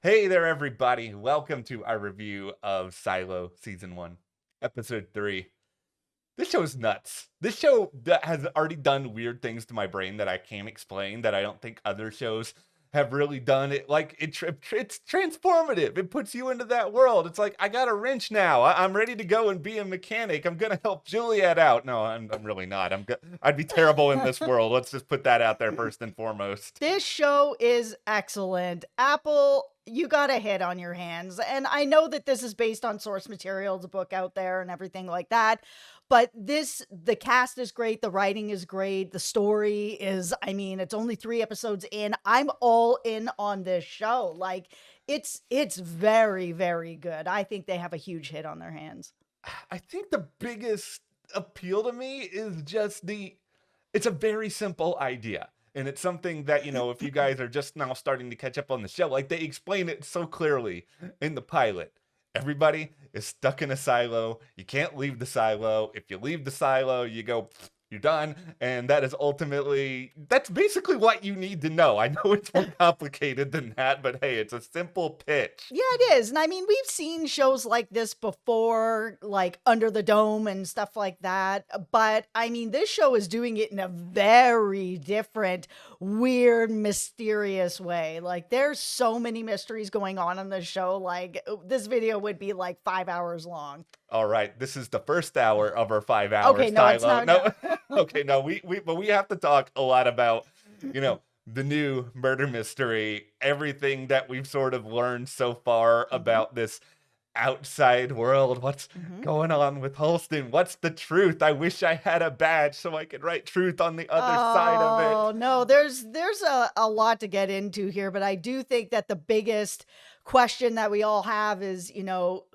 Hey there, everybody. Welcome to our review of Silo Season 1, Episode 3. This show is nuts. This show has already done weird things to my brain that I can't explain, that I don't think other shows have really done. It's transformative. It puts you into that world. It's like, I got a wrench now. I'm ready to go and be a mechanic. I'm going to help Juliet out. No, I'm really not. I'd be terrible in this world. Let's just put that out there first and foremost. This show is excellent. Apple, you got a hit on your hands. And I know that this is based on source material, the book out there and everything like that. But the cast is great. The writing is great. The story is, it's only 3 episodes in. I'm all in on this show. Like, it's very, very good. I think they have a huge hit on their hands. I think the biggest appeal to me is just it's a very simple idea. And it's something that, if you guys are just now starting to catch up on the show, like they explain it so clearly in the pilot. Everybody is stuck in a silo. You can't leave the silo. If you leave the silo, you're done. And that's basically what you need to know. I know it's more complicated than that, but hey, it's a simple pitch. Yeah, it is. And we've seen shows like this before, like Under the Dome and stuff like that. But this show is doing it in a very different, weird, mysterious way. Like, there's so many mysteries going on this show. Like, this video would be like 5 hours long. All right, this is the first hour of our 5 hour Okay, no, silo. it's not. No. Okay, no, but we have to talk a lot about, the new murder mystery, everything that we've sort of learned so far about this outside world. What's going on with Holston? What's the truth? I wish I had a badge so I could write truth on the other side of it. Oh, no, there's a lot to get into here, but I do think that the biggest question that we all have is,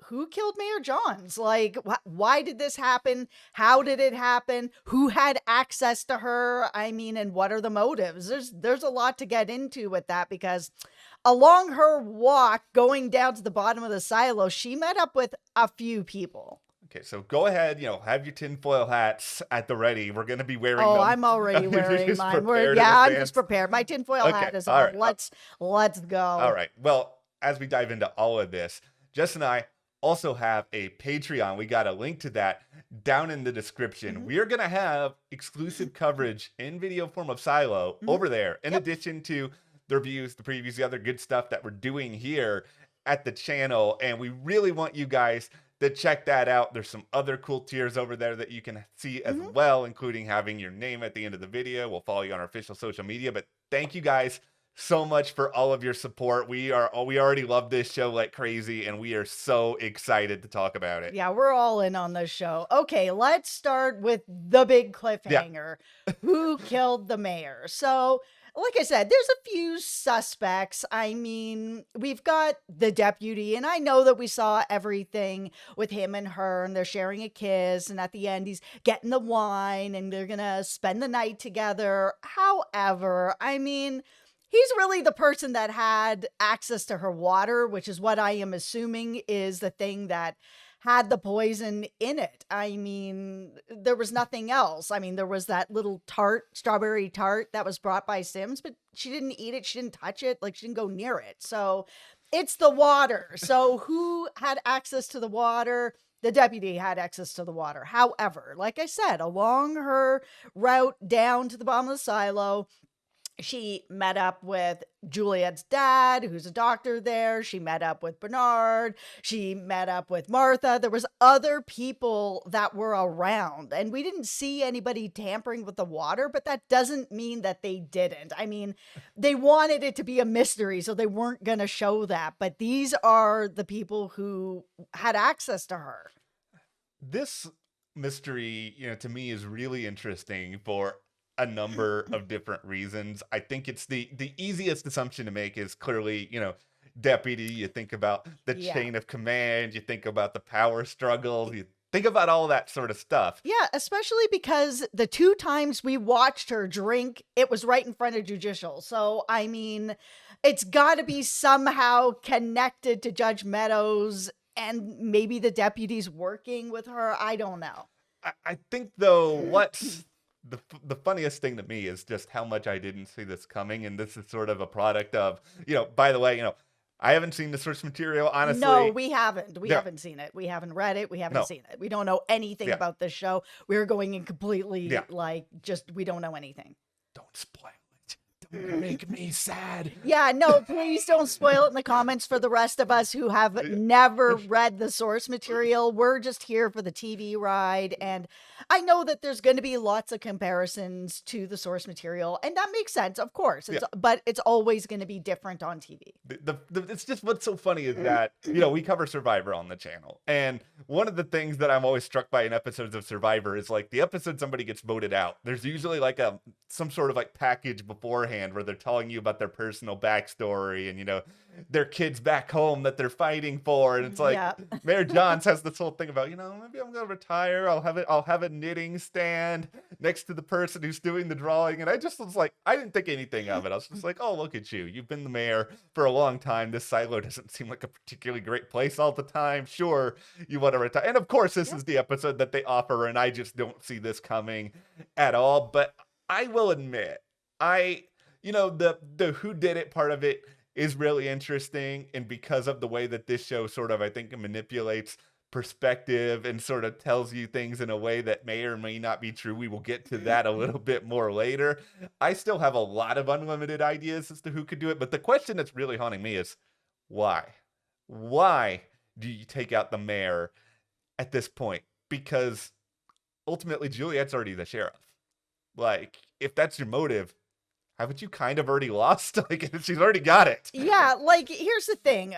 who killed Mayor Jahns? Like, why did this happen? How did it happen? Who had access to her? And what are the motives? There's a lot to get into with that, because along her walk going down to the bottom of the silo, she met up with a few people. Okay, so go ahead, have your tinfoil hats at the ready. We're going to be wearing them. Oh, I'm already wearing mine. I'm just prepared. My tinfoil hat is on. Right. Let's go. All right. Well, as we dive into all of this, Jess and I also have a Patreon. We got a link to that down in the description. We are going to have exclusive coverage in video form of Silo over there, in addition to the reviews, the previews, the other good stuff that we're doing here at the channel. And we really want you guys to check that out. There's some other cool tiers over there that you can see as well, including having your name at the end of the video. We'll follow you on our official social media. But thank you guys so much for all of your support. We already love this show like crazy, and we are so excited to talk about it. Yeah, we're all in on this show. Okay, let's start with the big cliffhanger. Yeah. Who killed the mayor? So, like I said, there's a few suspects. We've got the deputy, and I know that we saw everything with him and her, and they're sharing a kiss, and at the end, he's getting the wine, and they're gonna spend the night together. However, he's really the person that had access to her water, which is what I am assuming is the thing that had the poison in it. There was nothing else. There was that little strawberry tart that was brought by Sims, but she didn't eat it. She didn't touch it. Like, she didn't go near it. So it's the water. So who had access to the water? The deputy had access to the water. However, like I said, along her route down to the bottom of the silo, she met up with Juliet's dad, who's a doctor there. She met up with Bernard. She met up with Martha. There was other people that were around, and we didn't see anybody tampering with the water, but that doesn't mean that they didn't. They wanted it to be a mystery, so they weren't going to show that, but these are the people who had access to her. This mystery, to me is really interesting for a number of different reasons. I think it's the easiest assumption to make is clearly, deputy. You think about the chain of command, you think about the power struggles, you think about all that sort of stuff. Yeah, especially because the 2 times we watched her drink, it was right in front of Judicial. So, it's got to be somehow connected to Judge Meadows, and maybe the deputy's working with her. I don't know. I think, though, what's the funniest thing to me is just how much I didn't see this coming. And this is sort of a product of, by the way, I haven't seen the source material, No, honestly. we haven't. We Yeah, haven't seen it. We haven't read it. We haven't no, seen it. We don't know anything yeah, about this show. We're going in yeah. completely like just we don't know anything. Don't spoil it. Don't make me sad. Yeah, no, please don't spoil it in the comments for the rest of us who have never read the source material. We're just here for the TV ride. And I know that there's going to be lots of comparisons to the source material. And that makes sense, of course. Yeah. But it's always going to be different on TV. It's just what's so funny is that, you know, we cover Survivor on the channel. And one of the things that I'm always struck by in episodes of Survivor is like the episode somebody gets voted out. There's usually like some sort of like package beforehand where they're telling you about their personal backstory and, you know, their kids back home that they're fighting for. And it's like Yeah. Mayor Jahns has this whole thing about, you know, maybe I'm gonna retire. I'll have a knitting stand next to the person who's doing the drawing. And I just was like, I didn't think anything of it. I was just like, oh, look at you. You've been the mayor for a long time. This silo doesn't seem like a particularly great place all the time. Sure, you want to retire. And of course, this is the episode that they offer, and I just don't see this coming at all. But I will admit, you know, the who did it part of it is really interesting. And because of the way that this show sort of, I think, manipulates perspective and sort of tells you things in a way that may or may not be true. We will get to that a little bit more later. I still have a lot of unlimited ideas as to who could do it, but the question that's really haunting me is why? Why do you take out the mayor at this point? Because ultimately Juliet's already the sheriff. Like, if that's your motive, haven't you kind of already lost? Like, she's already got it. Yeah, like here's the thing.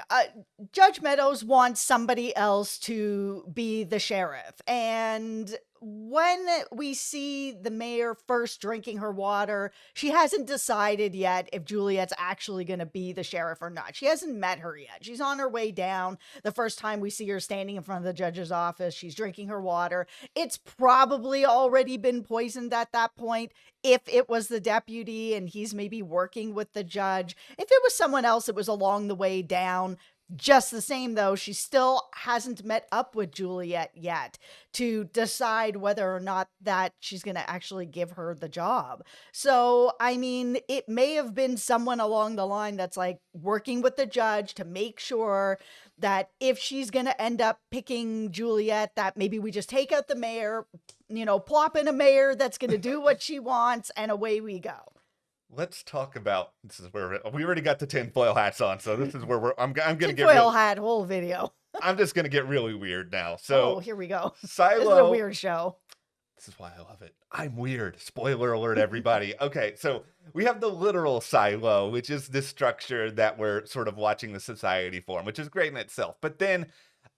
Judge Meadows wants somebody else to be the sheriff. And when we see the mayor first drinking her water, she hasn't decided yet if Juliet's actually going to be the sheriff or not. She hasn't met her yet. She's on her way down. The first time we see her standing in front of the judge's office, she's drinking her water. It's probably already been poisoned at that point. If it was the deputy and he's maybe working with the judge, if it was someone else, it was along the way down. Just the same, though, she still hasn't met up with Juliet yet to decide whether or not that she's going to actually give her the job. So, I mean, it may have been someone along the line that's like working with the judge to make sure that if she's going to end up picking Juliet, that maybe we just take out the mayor, you know, plop in a mayor that's going to do what she wants, and away we go. Let's talk about, this is where we already got the tinfoil hats on, so this is where I'm gonna get tinfoil hat whole video. I'm just gonna get really weird now. So here we go. Silo, this is a weird show. This is why I love it. I'm weird. Spoiler alert, everybody. Okay, so we have the literal silo, which is this structure that we're sort of watching the society form, which is great in itself. But then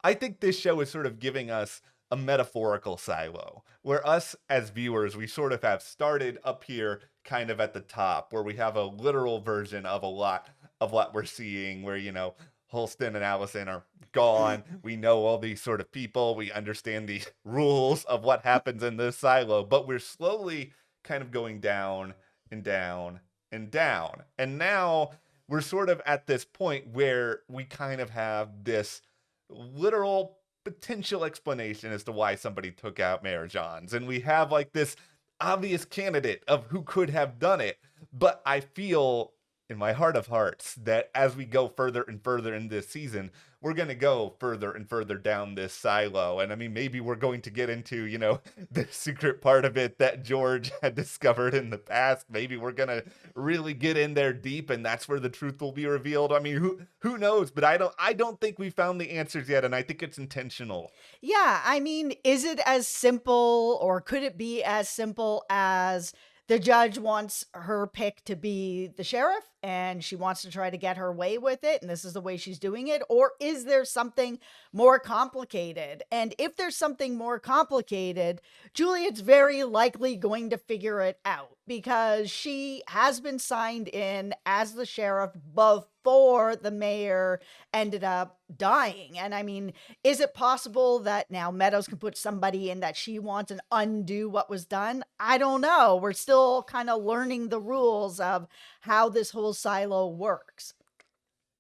I think this show is sort of giving us a metaphorical silo, where us as viewers, we sort of have started up here kind of at the top, where we have a literal version of a lot of what we're seeing, where, you know, Holston and Allison are gone. We know all these sort of people. We understand the rules of what happens in this silo, but we're slowly kind of going down and down and down. And now we're sort of at this point where we kind of have this literal potential explanation as to why somebody took out Mayor Jahns. And we have like this obvious candidate of who could have done it. But I feel in my heart of hearts that as we go further and further in this season, we're going to go further and further down this silo. And I mean, maybe we're going to get into, you know, the secret part of it that George had discovered in the past. Maybe we're going to really get in there deep, and that's where the truth will be revealed. I mean, who knows? But I don't think we found the answers yet, and I think it's intentional. Yeah, I mean, is it as simple, or could it be as simple as the judge wants her pick to be the sheriff and she wants to try to get her way with it, and this is the way she's doing it? Or is there something more complicated? And if there's something more complicated, Juliet's very likely going to figure it out, because she has been signed in as the sheriff before the mayor ended up dying. And I mean, is it possible that now Meadows can put somebody in that she wants and undo what was done? I don't know. We're still kind of learning the rules of how this whole silo works.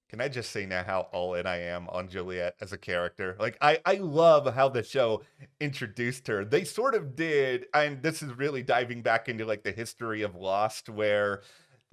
Can I just say now how all in I am on Juliet as a character? Like, I love how the show introduced her. They sort of did, and this is really diving back into like the history of Lost, where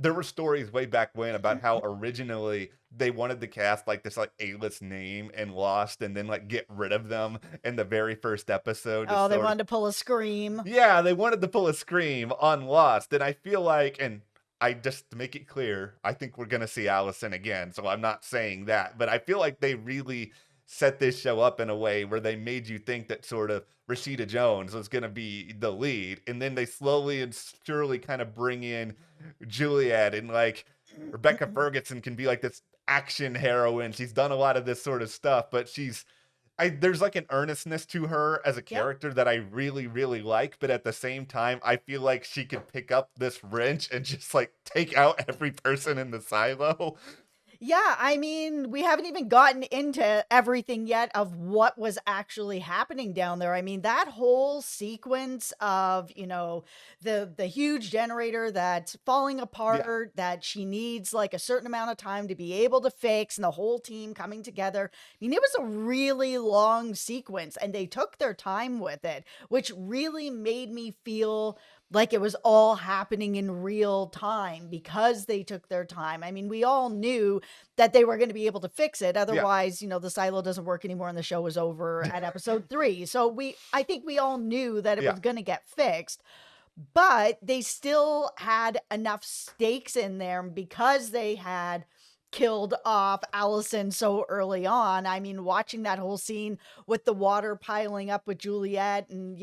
there were stories way back when about how originally they wanted to cast like this like A-list name in Lost and then like get rid of them in the very first episode to Oh, they sort of wanted to pull a Scream. yeah, they wanted to pull a Scream on Lost, and I feel like, and I just to make it clear, I think we're gonna see Allison again, so I'm not saying that, but I feel like they really set this show up in a way where they made you think that sort of Rashida Jones was gonna be the lead, and then they slowly and surely kind of bring in Juliet, and like Rebecca Ferguson can be like this action heroine. She's done a lot of this sort of stuff, but there's like an earnestness to her as a Yeah. character that I really, really like, but at the same time, I feel like she could pick up this wrench and just like take out every person in the silo. Yeah, I mean, we haven't even gotten into everything yet of what was actually happening down there. I mean, that whole sequence of, the huge generator that's falling Yeah. apart, that she needs like a certain amount of time to be able to fix, and the whole team coming together. I mean, it was a really long sequence, and they took their time with it, which really made me feel like it was all happening in real time because they took their time. I mean, we all knew that they were going to be able to fix it. Yeah. Otherwise, the silo doesn't work anymore and the show was over at episode 3. So I think we all knew that it Yeah. was going to get fixed, but they still had enough stakes in there because they had killed off Allison so early on. I mean, watching that whole scene with the water piling up with Juliet, and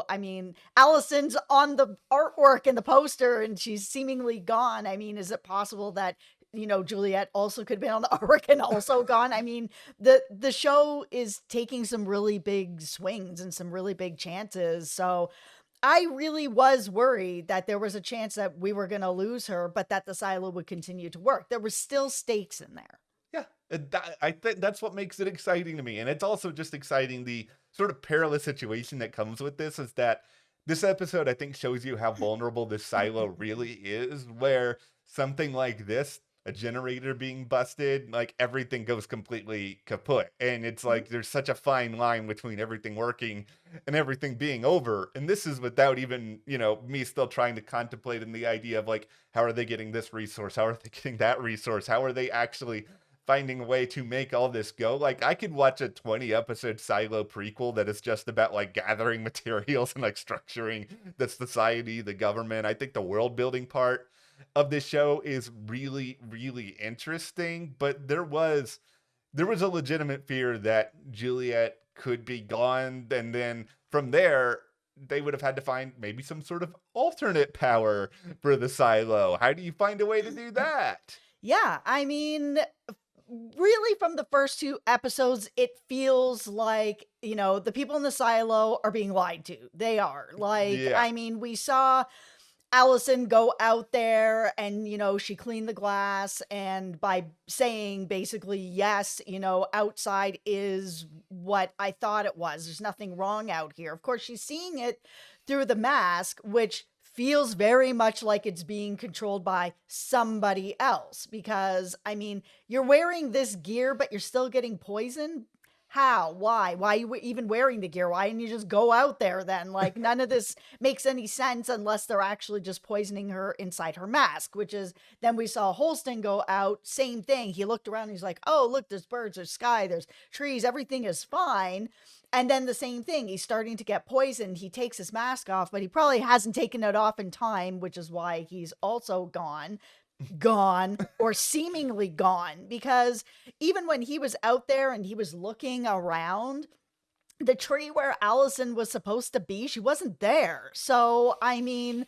I mean, Allison's on the artwork and the poster and she's seemingly gone. I mean, is it possible that Juliet also could have been on the artwork and also gone? I mean, the show is taking some really big swings and some really big chances. So I really was worried that there was a chance that we were going to lose her, but that the silo would continue to work. There were still stakes in there. Yeah, I think that's what makes it exciting to me, and it's also just exciting the sort of perilous situation that comes with this is that this episode I think shows you how vulnerable this silo really is, where something like this, a generator being busted, like everything goes completely kaput, and it's like there's such a fine line between everything working and everything being over, and this is without even me still trying to contemplate in the idea of like how are they getting this resource, how are they getting that resource, how are they actually finding a way to make all this go. Like I could watch a 20 episode silo prequel that is just about like gathering materials and like structuring the society, the government. I think the world building part of this show is really, really interesting, but there was a legitimate fear that Juliet could be gone, and then from there they would have had to find maybe some sort of alternate power for the silo. How do you find a way to do that? Yeah, I mean, really from the first 2 episodes, it feels like, the people in the silo are being lied to. They are. Like, Yeah. I mean, we saw Allison go out there and, she cleaned the glass, and by saying basically, yes, outside is what I thought it was. There's nothing wrong out here. Of course, she's seeing it through the mask, which feels very much like it's being controlled by somebody else, because I mean, you're wearing this gear, but you're still getting poisoned. How? Why are you even wearing the gear? Why didn't you just go out there then? Like, none of this makes any sense unless they're actually just poisoning her inside her mask, which is, then we saw Holston go out, same thing. He looked around and he's like, oh, look, there's birds, there's sky, there's trees, everything is fine. And then the same thing, he's starting to get poisoned. He takes his mask off, but he probably hasn't taken it off in time, which is why he's also gone or seemingly gone, because even when he was out there and he was looking around, the tree where Allison was supposed to be, she wasn't there. So, I mean,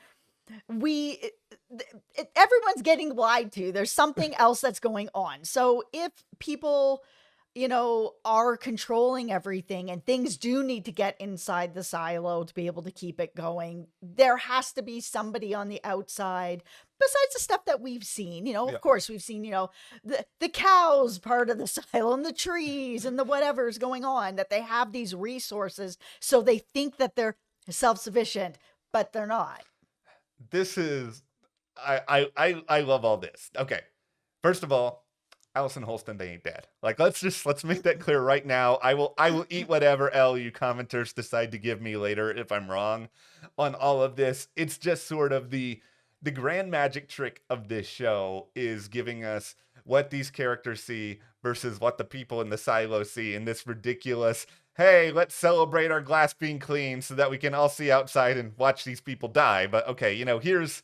everyone's getting lied to. There's something else that's going on. So if people are controlling everything and things do need to get inside the silo to be able to keep it going, there has to be somebody on the outside besides the stuff that we've seen. Yeah. Of course, we've seen, the cows part of the silo and the trees and the whatever's going on, that they have these resources. So they think that they're self-sufficient, but they're not. This is, I love all this. Okay. First of all, Allison Holston, they ain't dead. Like, let's make that clear right now. I will eat whatever L you commenters decide to give me later if I'm wrong on all of this. It's just sort of the the grand magic trick of this show is giving us what these characters see versus what the people in the silo see in this ridiculous, hey, let's celebrate our glass being clean so that we can all see outside and watch these people die. But okay, here's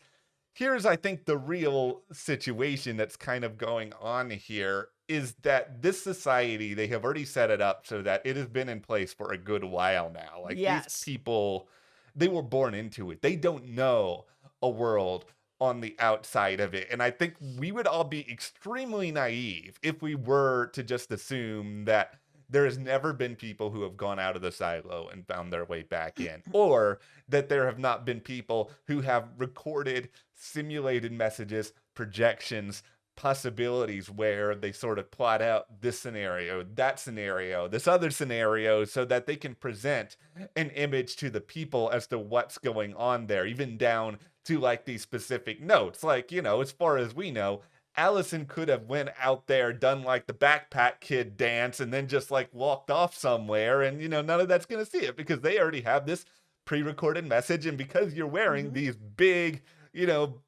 I think the real situation that's kind of going on here is that this society, they have already set it up so that it has been in place for a good while now. Like these people, they were born into it. They don't know a world on the outside of it. And I think we would all be extremely naive if we were to just assume that there has never been people who have gone out of the silo and found their way back in, or that there have not been people who have recorded simulated messages, projections, possibilities where they sort of plot out this scenario, that scenario, this other scenario, so that they can present an image to the people as to what's going on there, even down to like these specific notes. Like, as far as we know, Allison could have went out there, done like the backpack kid dance, and then just like walked off somewhere, and none of that's gonna see it because they already have this pre-recorded message. And because you're wearing these big,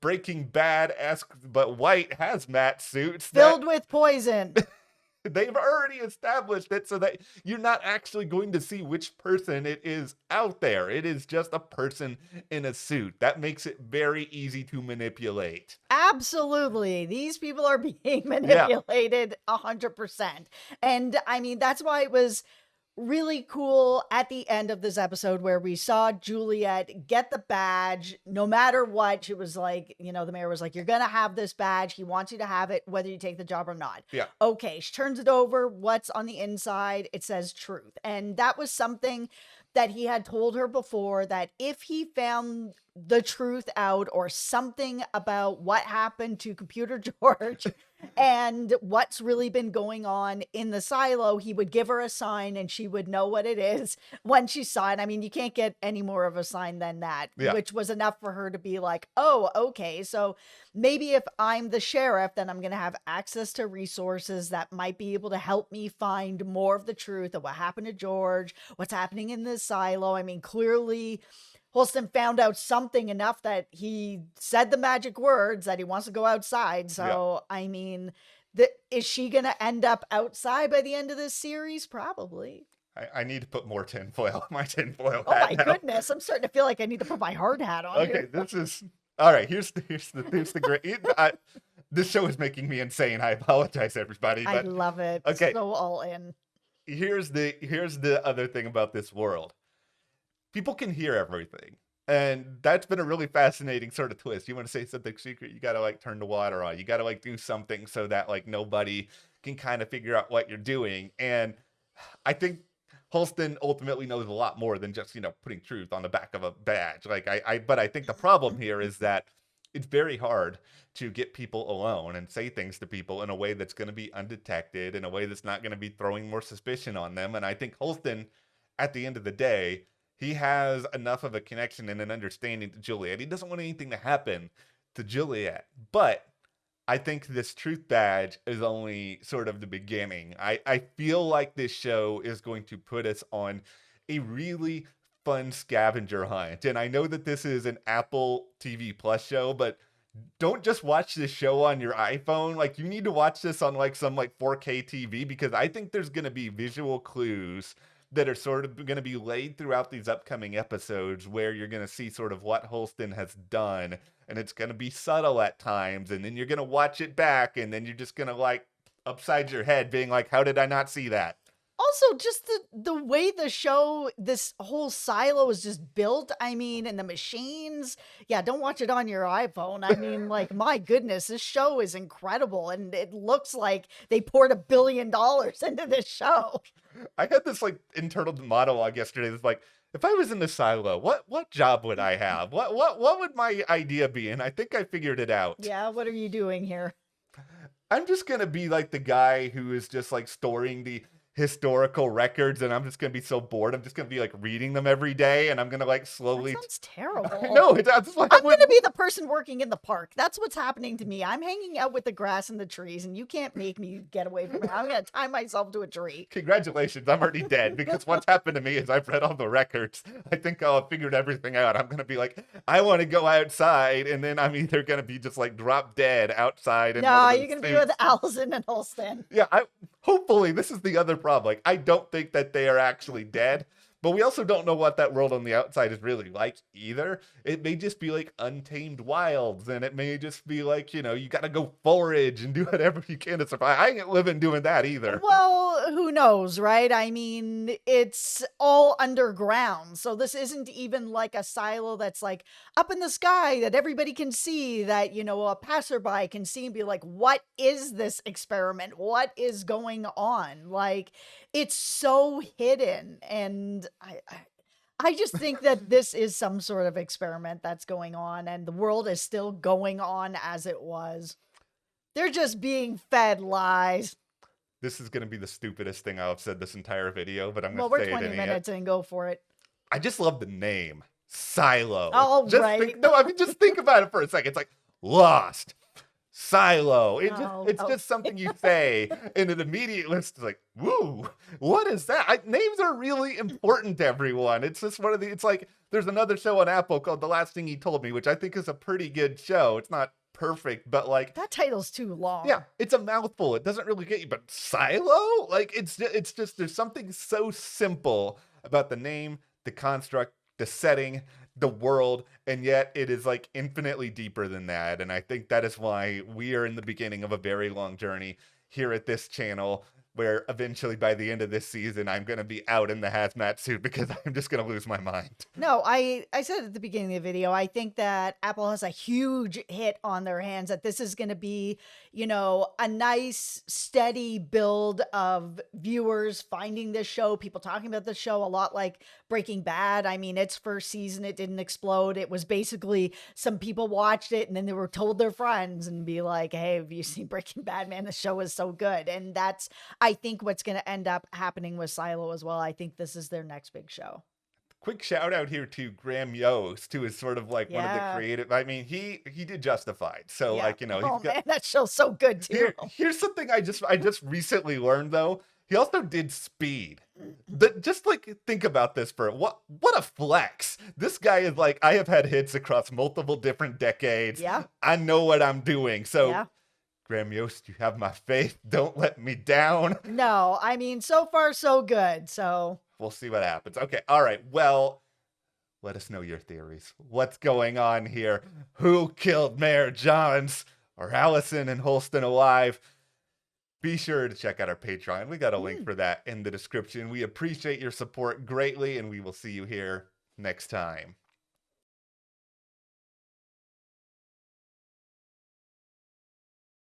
Breaking Bad-esque but white hazmat suits filled with poison, they've already established it so that you're not actually going to see which person it is out there. It is just a person in a suit. That makes it very easy to manipulate. Absolutely. These people are being manipulated 100%. And I mean, that's why it was really cool at the end of this episode where we saw Juliet get the badge. No matter what, she was like, the mayor was like, you're going to have this badge. He wants you to have it, whether you take the job or not. Yeah. Okay. She turns it over. What's on the inside? It says truth. And that was something that he had told her before, that if he found the truth out or something about what happened to Computer George and what's really been going on in the silo, he would give her a sign and she would know what it is when she saw it. I mean, you can't get any more of a sign than that, which was enough for her to be like, oh, okay. So maybe if I'm the sheriff, then I'm going to have access to resources that might be able to help me find more of the truth of what happened to George, what's happening in this silo. I mean, clearly Holston found out something enough that he said the magic words that he wants to go outside. So, I mean, is she going to end up outside by the end of this series? Probably. I need to put more tinfoil on my tinfoil hat. Oh my goodness. I'm starting to feel like I need to put my hard hat on. Okay, here. this is all right. Here's the great. This show is making me insane. I apologize, everybody. But, I love it. Okay, so all in. Here's the other thing about this world. People can hear everything. And that's been a really fascinating sort of twist. You want to say something secret, you got to like turn the water on. You got to like do something so that like nobody can kind of figure out what you're doing. And I think Holston ultimately knows a lot more than just, putting truth on the back of a badge. But I think the problem here is that it's very hard to get people alone and say things to people in a way that's going to be undetected, in a way that's not going to be throwing more suspicion on them. And I think Holston, at the end of the day, he has enough of a connection and an understanding to Juliet. He doesn't want anything to happen to Juliet. But I think this truth badge is only sort of the beginning. I feel like this show is going to put us on a really fun scavenger hunt. And I know that this is an Apple TV Plus show, but don't just watch this show on your iPhone. Like, you need to watch this on like some like 4K TV, because I think there's going to be visual clues that are sort of going to be laid throughout these upcoming episodes where you're going to see sort of what Holston has done, and it's going to be subtle at times, and then you're going to watch it back, and then you're just going to like upside your head being like, how did I not see that? Also, just the way the show, this whole silo is just built, I mean, and the machines, don't watch it on your iPhone. I mean, like, my goodness, this show is incredible, and it looks like they poured $1 billion into this show. I had this like internal monologue yesterday that's like, if I was in the silo, what job would I have? What would my idea be? And I think I figured it out. Yeah, what are you doing here? I'm just gonna be like the guy who is just like storing historical records, and I'm just gonna be so bored. I'm just gonna be like reading them every day, and I'm gonna like That slowly. sounds I terrible. know that's why I I'm would. gonna be the person working in the park. That's what's happening to me. I'm hanging out with the grass and the trees, and you can't make me get away from it. I'm gonna tie myself to a tree. Congratulations, I'm already dead because what's happened to me is I've read all the records. I think I'll figured everything out. I'm gonna be like, I want to go outside, and then I'm either gonna be just like drop dead outside in one No, of those you're gonna be suits. with Allison and Holston. Yeah, hopefully this is the other problem. Like, I don't think that they are actually dead, but we also don't know what that world on the outside is really like either. It may just be like untamed wilds, and it may just be like, you gotta go forage and do whatever you can to survive. I ain't living doing that either. Well, who knows, right? I mean, it's all underground. So this isn't even like a silo that's like up in the sky that everybody can see, that, a passerby can see and be like, what is this experiment? What is going on? Like, it's so hidden. And I just think that this is some sort of experiment that's going on, and the world is still going on as it was. They're just being fed lies. This is gonna be the stupidest thing I've said this entire video, but I'm Well, gonna we're say it 20 anyway. minutes in, go for it. I just love the name. Silo. All Just right. think, no, I mean, just think about it for a second. It's like Lost, Silo. Oh, It's just something you say, and it immediately it's like, woo, what is that? Names are really important to everyone. It's just one of the. It's like there's another show on Apple called The Last Thing He Told Me, which I think is a pretty good show. It's not perfect, but like, that title's too long. yeah, it's a mouthful. It doesn't really get you, but Silo, like it's just there's something so simple about the name, the construct, the setting, the world, and yet it is like infinitely deeper than that. And I think that is why we are in the beginning of a very long journey here at this channel, where eventually by the end of this season, I'm going to be out in the hazmat suit because I'm just going to lose my mind. No, I said at the beginning of the video, I think that Apple has a huge hit on their hands, that this is going to be, a nice, steady build of viewers finding this show, people talking about the show, a lot like Breaking Bad. I mean, its first season, it didn't explode. It was basically some people watched it and then they were told their friends and be like, hey, have you seen Breaking Bad? Man, the show is so good. And that's, I think, what's going to end up happening with Silo as well. I think this is their next big show. Quick shout out here to Graham Yost, who is sort of like one of the Yeah. creative. I mean, he did Justified, so Yeah. like Oh he's got. man, that show's so good too. Here's something I just recently learned though. He also did Speed. Just like think about this for what a flex. This guy is like, I have had hits across multiple different decades. Yeah. I know what I'm doing. So Yeah. Graham Yost, you have my faith. Don't let me down. No, I mean, so far so good. So We'll see what happens. Okay. All right. Well, let us know your theories. What's going on here? Who killed Mayor Jahns? Are Allison and Holston alive? Be sure to check out our Patreon. We got a link for that in the description. We appreciate your support greatly, and we will see you here next time.